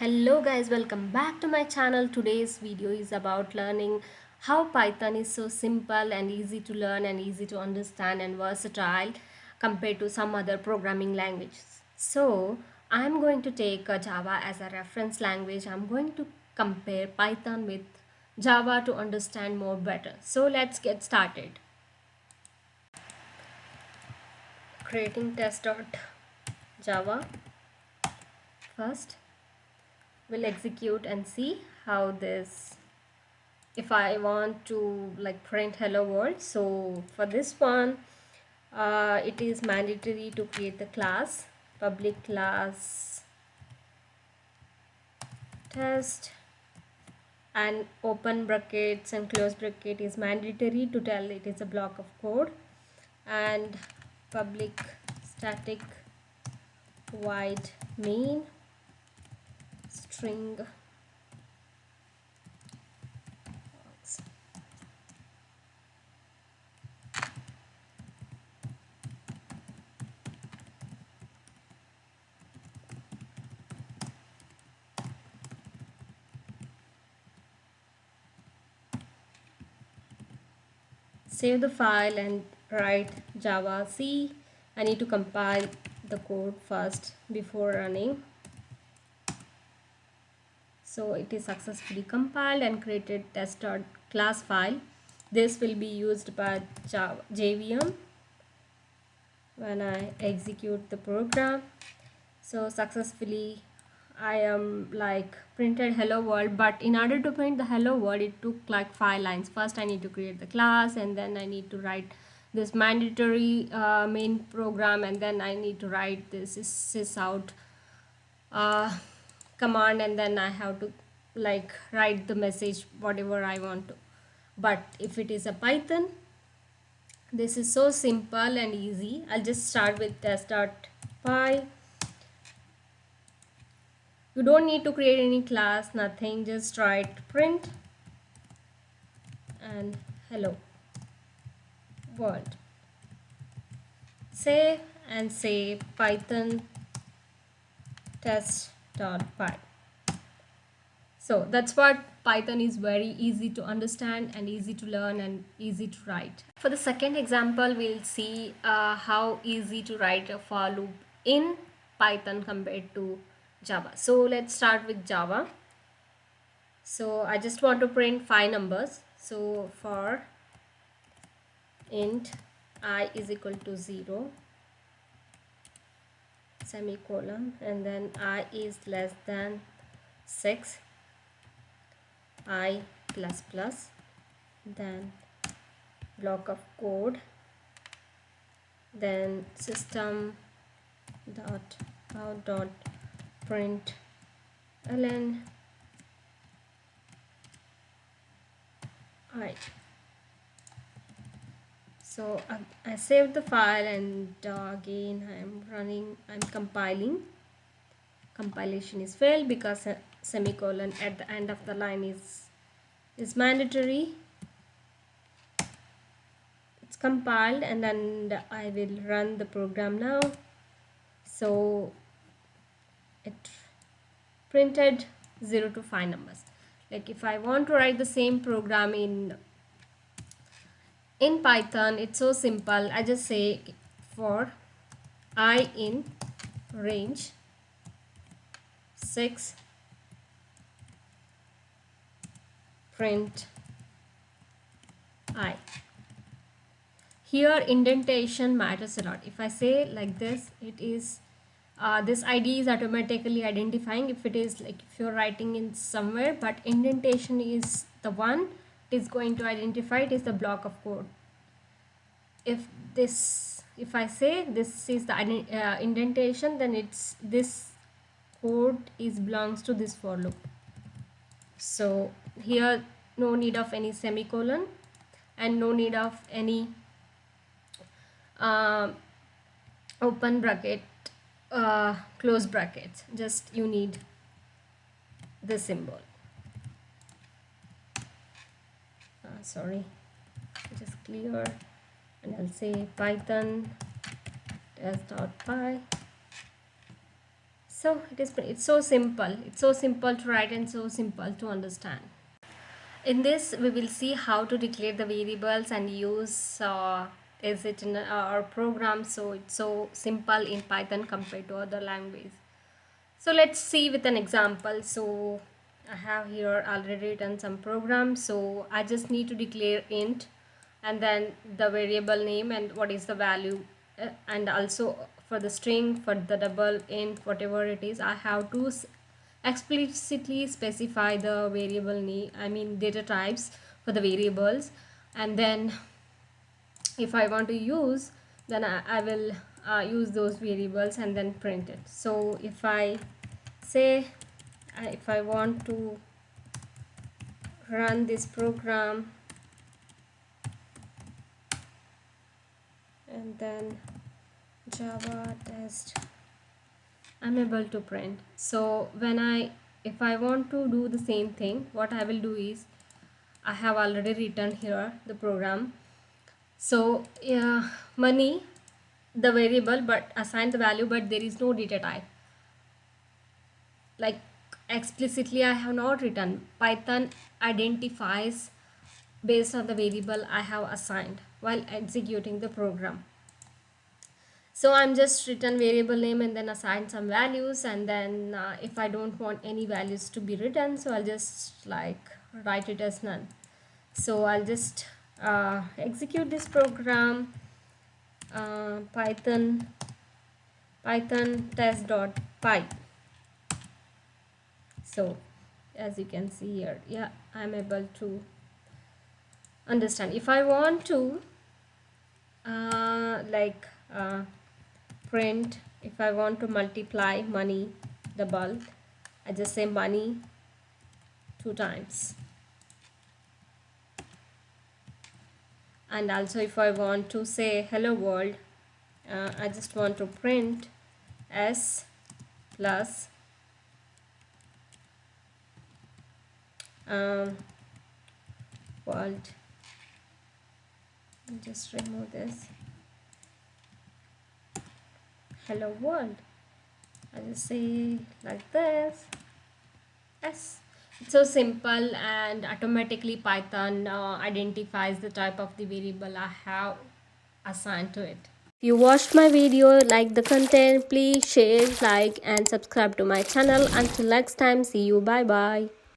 Hello guys, welcome back to my channel. Today's video is about learning how Python is so simple and easy to learn and easy to understand and versatile compared to some other programming languages. So I'm going to take Java as a reference language. I'm going to compare Python with Java to understand more better. So let's get started. Creating test.java first. We'll execute and see how this, if I want to like print hello world. So for this one, it is mandatory to create the class, public class test, and open brackets and close bracket is mandatory to tell it is a block of code, and public static void main string. Save the file and write Java C. I need to compile the code first before running. So it is successfully compiled and created test.class file. This will be used by JVM when I execute the program. So successfully I am like printed hello world, but in order to print the hello world it took like 5 lines. First I need to create the class, and then I need to write this mandatory main program, and then I need to write this sysout command, and then I have to like write the message whatever I want to. But if it is a Python, this is so simple and easy. I'll just start with test.py. You don't need to create any class, nothing, just write print and hello world. Save and say python test.py. So that's what Python is, very easy to understand and easy to learn and easy to write. For the second example, we'll see how easy to write a for loop in Python compared to Java. So let's start with Java. So I just want to print 5 numbers. So for int I is equal to 0 semicolon, and then I is less than 6, I plus plus, then block of code, then system dot out dot print ln I. So I saved the file, and again I'm compiling. Compilation is failed because a semicolon at the end of the line is mandatory. It's compiled, and then I will run the program now. So it printed 0 to 5 numbers. Like if I want to write the same program in Python, it's so simple. I just say for I in range 6 print I. Here indentation matters a lot. If I say like this, it is this ID is automatically identifying if it is like if you're writing in somewhere, but indentation is the one it is going to identify. It is the block of code. If I say this is the indentation, then it's this code is belongs to this for loop. So here no need of any semicolon and no need of any open bracket, close brackets. Just you need the symbol. Sorry, just clear, and I'll say python test.py So it's so simple. It's so simple to write and so simple to understand. In this, we will see how to declare the variables and use is it in our program. So it's so simple in Python compared to other language. So let's see with an example. So I have here already written some program. So I just need to declare int and then the variable name and what is the value, and also for the string, for the double, int, whatever it is, I have to explicitly specify the variable name, I mean data types for the variables. And then if I want to use, then I will use those variables and then print it. So if I say if I want to run this program and then Java test, I'm able to print. So if I want to do the same thing, what I will do is I have already written here the program. So money, the variable, but assign the value, but there is no data type. Like explicitly I have not written. Python identifies based on the variable I have assigned while executing the program. So I'm just written variable name and then assign some values, and then if I don't want any values to be written, so I'll just like write it as none. So I'll just execute this program, python test.py. So as you can see here, yeah, I'm able to understand. If I want to print, if I want to multiply money, the bulk, I just say money 2 times. And also if I want to say hello world, I just want to print s plus world. Just remove this hello world. I just say like this. Yes, it's so simple, and automatically Python identifies the type of the variable I have assigned to it. If you watched my video, like the content, please share, like and subscribe to my channel. Until next time, see you. Bye bye.